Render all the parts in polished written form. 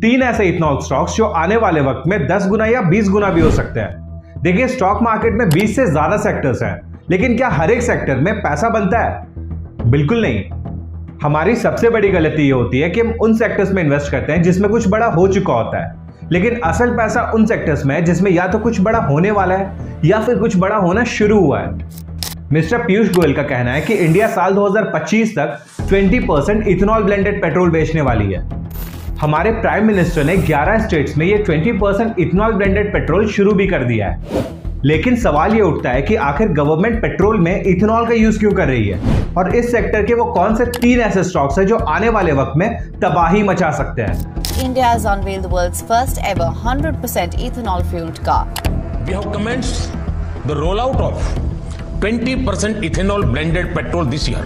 तीन ऐसे ethanol stocks जो आने वाले वक्त में 10 गुना या 20 गुना भी हो सकते हैं। देखिए, स्टॉक मार्केट में 20 से ज्यादा सेक्टर्स हैं, लेकिन क्या हर एक सेक्टर में पैसा बनता है? बिल्कुल नहीं। हमारी सबसे बड़ी गलती ये होती है कि हम उन सेक्टर्स में इन्वेस्ट करते हैं जिसमें कुछ बड़ा हो चुका होता है, लेकिन असल पैसा उन सेक्टर्स में है जिसमें या तो कुछ बड़ा होने वाला है या फिर कुछ बड़ा होना शुरू हुआ है। मिस्टर पीयूष गोयल का कहना है कि इंडिया साल 2025 तक 20% इथेनॉल ब्लेंडेड पेट्रोल बेचने वाली है। हमारे प्राइम मिनिस्टर ने 11 स्टेट्स में ये 20% इथेनॉल ब्लेंडेड पेट्रोल शुरू भी कर दिया है। लेकिन सवाल ये उठता है कि आखिर गवर्नमेंट पेट्रोल में इथेनॉल का यूज क्यों कर रही है, और इस सेक्टर के वो कौन से तीन ऐसे स्टॉक्स हैं जो आने वाले वक्त में तबाही मचा सकते हैं। India has unveiled the world's first ever 100% ethanol fueled car. We have commenced the rollout of 20% ethanol blended petrol this year.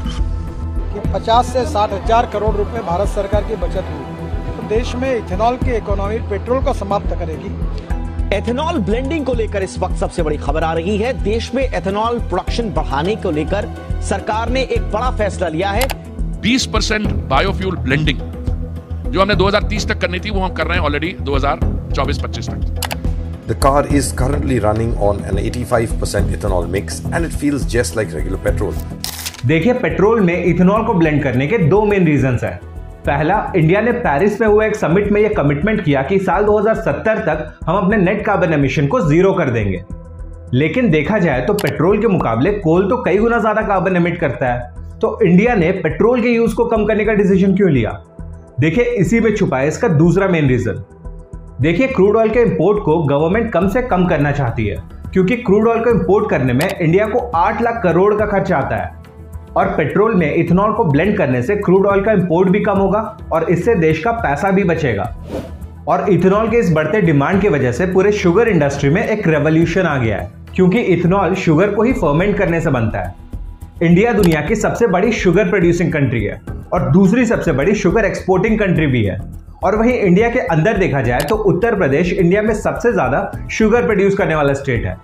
50 से 60 हजार करोड़ रुपए भारत सरकार की बचत हुई, तो देश में इथेनॉल की इकोनॉमी पेट्रोल को समाप्त करेगी। एथेनॉल ब्लेंडिंग को लेकर इस वक्त सबसे बड़ी खबर आ रही है। देश में एथेनॉल प्रोडक्शन बढ़ाने को लेकर सरकार ने एक बड़ा फैसला लिया है। 20% बायोफ्यूल ब्लेंडिंग जो हमने 2030 तक करनी थी वो हम कर रहे हैं ऑलरेडी 2024-25 तक। The car is currently running on an 85% ethanol mix and it feels just like regular petrol. देखिए, पेट्रोल में इथेनॉल को ब्लेंड करने के दो मेन रीजंस हैं। पहला, इंडिया ने पेरिस में हुए एक समिट में यह कमिटमेंट किया कि साल 2070 तक हम अपने नेट कार्बन एमिशन को जीरो कर देंगे। लेकिन देखा जाए तो पेट्रोल के मुकाबले कोल तो कई गुना ज्यादा कार्बन एमिट करता है, तो इंडिया ने पेट्रोल के यूज को कम करने का डिसीजन क्यों लिया? देखिए, इसी में छुपा है इसका दूसरा मेन रीजन। देखिए, क्रूड ऑयल के इंपोर्ट को गवर्नमेंट कम से कम करना चाहती है, क्योंकि क्रूड ऑयल को इंपोर्ट करने में इंडिया को 8 लाख करोड़ का खर्च आता है, और पेट्रोल में इथेनॉल को ब्लेंड करने से क्रूड ऑयल का इंपोर्ट भी कम होगा और इससे देश का पैसा भी बचेगा। और इथेनॉल के इस बढ़ते डिमांड की वजह से पूरे शुगर इंडस्ट्री में एक रेवोल्यूशन आ गया है, क्योंकि इथेनॉल शुगर को ही फर्मेंट करने से बनता है। इंडिया दुनिया की सबसे बड़ी शुगर प्रोड्यूसिंग कंट्री है और दूसरी सबसे बड़ी शुगर एक्सपोर्टिंग कंट्री भी है। और वहीं इंडिया के अंदर देखा जाए तो उत्तर प्रदेश इंडिया में सबसे ज्यादा शुगर प्रोड्यूस करने वाला स्टेट है।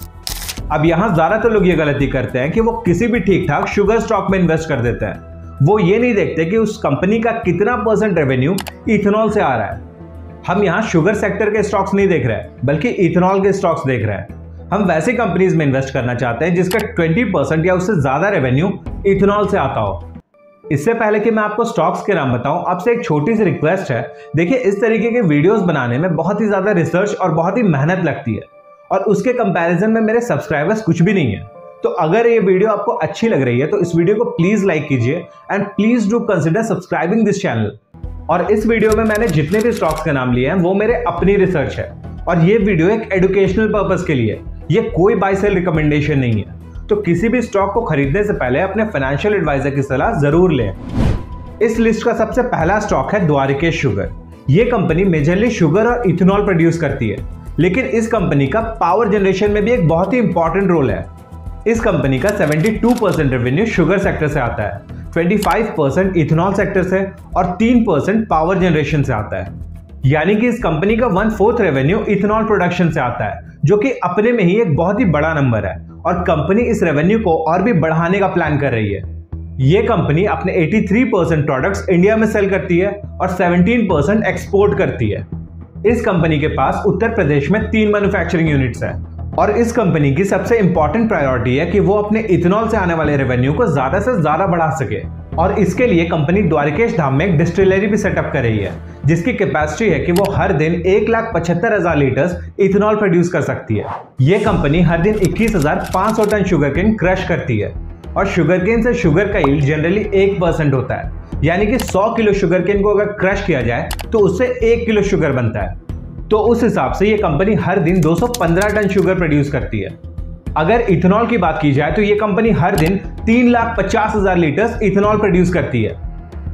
अब यहां ज्यादातर लोग ये गलती करते हैं कि वो किसी भी ठीक ठाक शुगर स्टॉक में इन्वेस्ट कर देते हैं। वो ये नहीं देखते कि उस कंपनी का कितना % रेवेन्यू इथेनॉल से आ रहा है। हम यहाँ शुगर सेक्टर के स्टॉक्स नहीं देख रहे हैं, बल्कि इथेनॉल के स्टॉक्स देख रहे हैं। हम वैसी कंपनीज में इन्वेस्ट करना चाहते हैं जिसका 20% या उससे ज्यादा रेवेन्यू इथेनॉल से आता हो। इससे पहले कि मैं आपको स्टॉक्स के नाम बताऊं, आपसे एक छोटी सी रिक्वेस्ट है। देखिए, इस तरीके के वीडियोस बनाने में बहुत ही ज्यादा रिसर्च और बहुत ही मेहनत लगती है, और उसके कंपैरिजन में मेरे सब्सक्राइबर्स कुछ भी नहीं है। तो अगर ये वीडियो आपको अच्छी लग रही है तो इस वीडियो को प्लीज लाइक कीजिए and please do consider subscribing this channel. और इस वीडियो में मैंने जितने भी स्टॉक्स के नाम लिए हैं वो मेरे अपनी रिसर्च है, और ये वीडियो एक एजुकेशनल पर्पस के लिए, ये कोई बाय सेल रिकमेंडेशन नहीं है। तो किसी भी स्टॉक को खरीदने से पहले अपने फाइनेंशियल एडवाइजर की सलाह जरूर लें। इस लिस्ट का सबसे पहला स्टॉक है द्वारिकेश शुगर। ये कंपनी मेजरली शुगर और इथेनॉल प्रोड्यूस करती है, लेकिन इस कंपनी का पावर जनरेशन में भी एक बहुत ही इंपॉर्टेंट रोल है। इस कंपनी का 72% रेवेन्यू शुगर सेक्टर से आता है, 25% इथेनॉल सेक्टर से और 3% पावर जनरेशन से आता है। यानी कि इस कंपनी का 1/4 रेवेन्यू इथेनॉल प्रोडक्शन से आता है, जो कि अपने में ही एक बहुत ही बड़ा नंबर है, और कंपनी इस रेवेन्यू को और भी बढ़ाने का प्लान कर रही है। ये कंपनी अपने 83% प्रोडक्ट्स इंडिया में सेल करती है और 17% एक्सपोर्ट करती है। इस कंपनी के पास उत्तर प्रदेश में 3 मैन्युफैक्चरिंग यूनिट्स हैं, और इस कंपनी की सबसे इंपॉर्टेंट प्रायोरिटी है कि वो अपने इथेनॉल से आने वाले रेवेन्यू को ज्यादा से ज्यादा बढ़ा सके, और इसके लिए कंपनी द्वारिकेश धाम में एक डिस्टिलरी भी सेटअप कर रही है, जिसकी कैपेसिटी है कि वो हर दिन 1,75,000 लीटर्स इथेनॉल प्रोड्यूस कर सकती है। ये कंपनी हर दिन 21,500 टन शुगरकेन क्रश करती है, और शुगरकेन से शुगर का यील्ड जनरली 1% होता है। यानी कि 100 किलो शुगरकेन को अगर क्रश किया जाए तो उससे 1 किलो शुगर बनता है। तो उस हिसाब से ये कंपनी हर दिन 215 टन शुगर प्रोड्यूस करती है। अगर इथेनॉल की बात की जाए तो ये कंपनी हर दिन 3,50,000 लीटर्स इथेनॉल प्रोड्यूस करती है,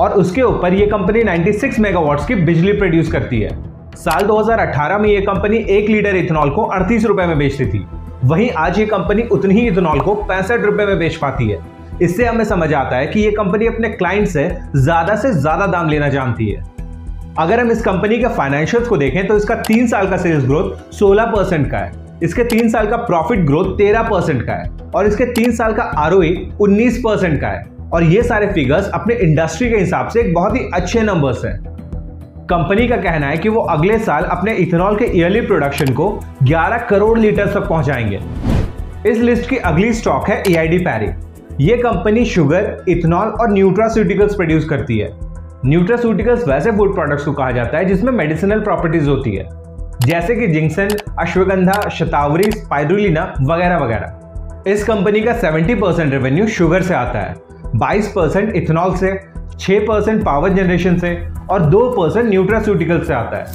और उसके ऊपर ये कंपनी 96 मेगावाट्स की बिजली प्रोड्यूस करती है। साल 2018 में ये कंपनी 1 लीटर इथेनॉल को 38 रुपए में बेचती थी, वहीं आज ये कंपनी उतनी ही इथेनॉल को 65 रुपए में बेच पाती है। इससे हमें समझ आता है कि ये कंपनी अपने क्लाइंट से ज्यादा दाम लेना जानती है। अगर हम इस कंपनी के फाइनेंशियल्स को देखें तो इसका 3 साल का सेल्स ग्रोथ 16% का है, इसके 3 साल का प्रॉफिट ग्रोथ 13% का है, और इसके 3 साल का ROE 19% का है। और ये सारे फिगर्स अपने इंडस्ट्री के हिसाब से एक बहुत ही अच्छे नंबर्स हैं। कंपनी का कहना है कि वो अगले साल अपने इथेनॉल के ईयरली प्रोडक्शन को 11 करोड़ लीटर तक पहुंचाएंगे। इस लिस्ट की अगली स्टॉक है EID पैरी। ये कंपनी शुगर, इथेनॉल और न्यूट्रास्यूटिकल्स प्रोड्यूस करती है। न्यूट्रास्यूटिकल्स वैसे फूड प्रोडक्ट्स को कहा जाता है जिसमें मेडिसिनल प्रॉपर्टीज होती है, जैसे कि जिंक्सन, अश्वगंधा, शतावरी, स्पाइरुलिना वगैरह वगैरह। इस कंपनी का 70% रेवेन्यू शुगर से आता है, 22% इथेनॉल से, 6% पावर जनरेशन से और 2% न्यूट्रास्यूटिकल्स से आता है।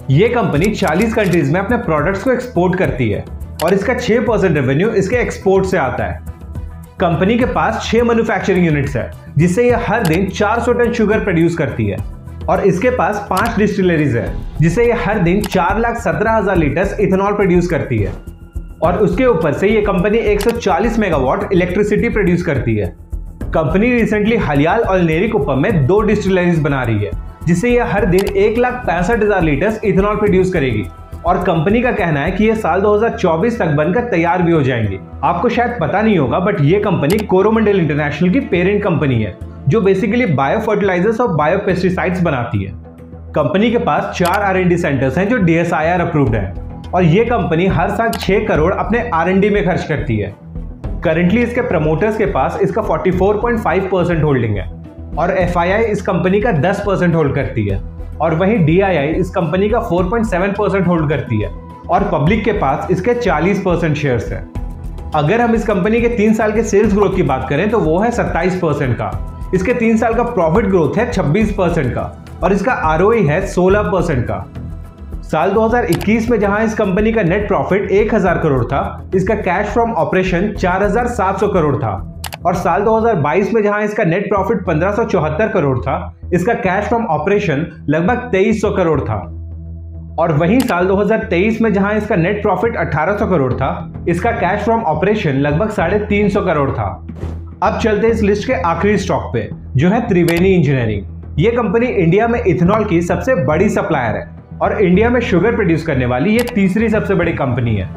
ये कंपनी 40 कंट्रीज में अपने प्रोडक्ट्स को एक्सपोर्ट करती है और इसका 6% रेवेन्यू इसके एक्सपोर्ट से आता है। कंपनी के पास 6 मैन्युफैक्चरिंग यूनिट्स है, जिससे ये हर दिन 400 टन शुगर प्रोड्यूस करती है और इसके पास 5 डिस्टिलरीज है, जिससे ये हर दिन 4,17,000 लीटर इथेनॉल प्रोड्यूस करती है और उसके ऊपर से ये कंपनी 140 मेगावाट इलेक्ट्रिसिटी प्रोड्यूस करती है। कंपनी रिसेंटली हलियाल और नेरीकुप्पम में 2 डिस्टिलरीज बना रही है, जिससे ये हर दिन 1,65,000 लीटर इथेनॉल प्रोड्यूस करेगी और कंपनी का कहना है कि ये साल 2024 तक बनकर तैयार भी हो जाएंगी। आपको शायद पता नहीं होगा, बट ये कंपनी कोरोमंडल इंटरनेशनल की पेरेंट कंपनी है, जो बेसिकली बायो फर्टिलाइजर्स और बायो पेस्टिसाइड्स बनाती है। कंपनी के पास 4 R&D सेंटर्स हैं जो DSIR अप्रूव्ड हैं और ये कंपनी हर साल 6 करोड़ अपने R&D में खर्च करती है। करंटली इसके प्रमोटर्स के पास इसका 44.5% होल्डिंग है और FII इस कंपनी का 10% होल्ड करती है और वहीं DII इस कंपनी का 4.7% होल्ड करती है और पब्लिक के पास इसके 40% शेयर्स हैं। अगर हम इस कंपनी के 3 साल के सेल्स ग्रोथ की बात करें तो वो है 27% का, इसके 3 साल का प्रॉफिट ग्रोथ है 26% का और इसका ROE है 16% का। साल 2021 में जहां इस कंपनी का नेट प्रॉफिट 1000 करोड़ था, इसका कैश फ्रॉम ऑपरेशन 4700 करोड़ था और साल 2022 में जहां इसका नेट प्रॉफिट 1574 करोड़ था, इसका कैश फ्रॉम ऑपरेशन लगभग 2300 करोड़ था। और वहीं साल 2023 में जहां इसका नेट प्रॉफिट 1800 करोड़ था, इसका कैश फ्रॉम ऑपरेशन लगभग 350 करोड़ था। अब चलते इस लिस्ट के आखिरी स्टॉक पे, जो है त्रिवेणी इंजीनियरिंग। ये कंपनी इंडिया में इथेनॉल की सबसे बड़ी सप्लायर है और इंडिया में शुगर प्रोड्यूस करने वाली ये तीसरी सबसे बड़ी कंपनी है।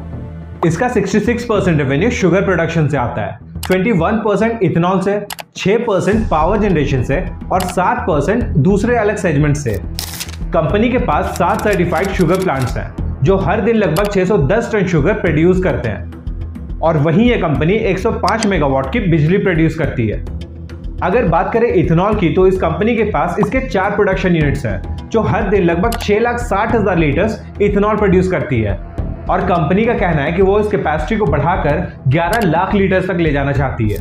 इसका 66% रेवेन्यू शुगर प्रोडक्शन से आता है, 21% इथेनॉल से, 6% पावर जनरेशन से और 7% दूसरे अलग सेगमेंट से। कंपनी के पास 7 सर्टिफाइड शुगर प्लांट्स हैं, जो हर दिन लगभग 610 टन शुगर प्रोड्यूस करते हैं और वहीं ये कंपनी 105 मेगावाट की बिजली प्रोड्यूस करती है। अगर बात करें इथेनॉल की, तो इस कंपनी के पास इसके 4 प्रोडक्शन यूनिट्स हैं, जो हर दिन लगभग 6,60,000 लीटर इथेनॉल प्रोड्यूस करती है और कंपनी का कहना है कि वो इस कैपेसिटी को बढ़ाकर 11 लाख लीटर तक ले जाना चाहती है।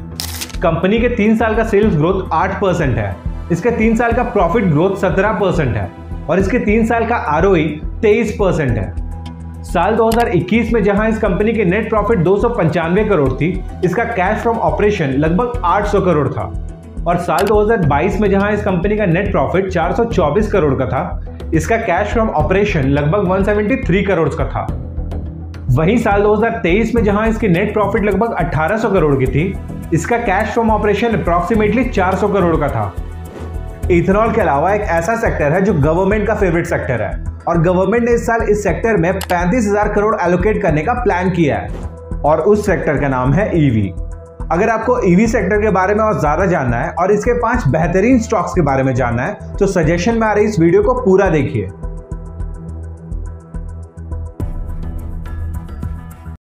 कंपनी के 3 साल का सेल्स ग्रोथ 8% है, इसके 3 साल का प्रॉफिट ग्रोथ 17% है और इसके 3 साल का ROE 23% है। साल 2021 में जहां इस कंपनी की नेट प्रॉफिट 295 करोड़ थी, इसका कैश फ्रॉम ऑपरेशन लगभग 800 करोड़ था और साल 2022 में जहां इस कंपनी का नेट प्रॉफिट 424 करोड़ का था, इसका कैश फ्रॉम ऑपरेशन लगभग 173 करोड़ का था। वहीं साल 2023 में जहां इसकी नेट प्रॉफिट लगभग 1800 करोड़ की थी, इसका cash from operation approximately 400 crore का था। इथेनॉल के अलावा एक ऐसा सेक्टर है जो गवर्नमेंट का फेवरेट सेक्टर है और गवर्नमेंट ने इस साल इस सेक्टर में 35,000 करोड़ एलोकेट करने का प्लान किया है और उस सेक्टर का नाम है EV। अगर आपको EV सेक्टर के बारे में और ज्यादा जानना है और इसके 5 बेहतरीन स्टॉक्स के बारे में जानना है, तो सजेशन में आ रही इस वीडियो को पूरा देखिए।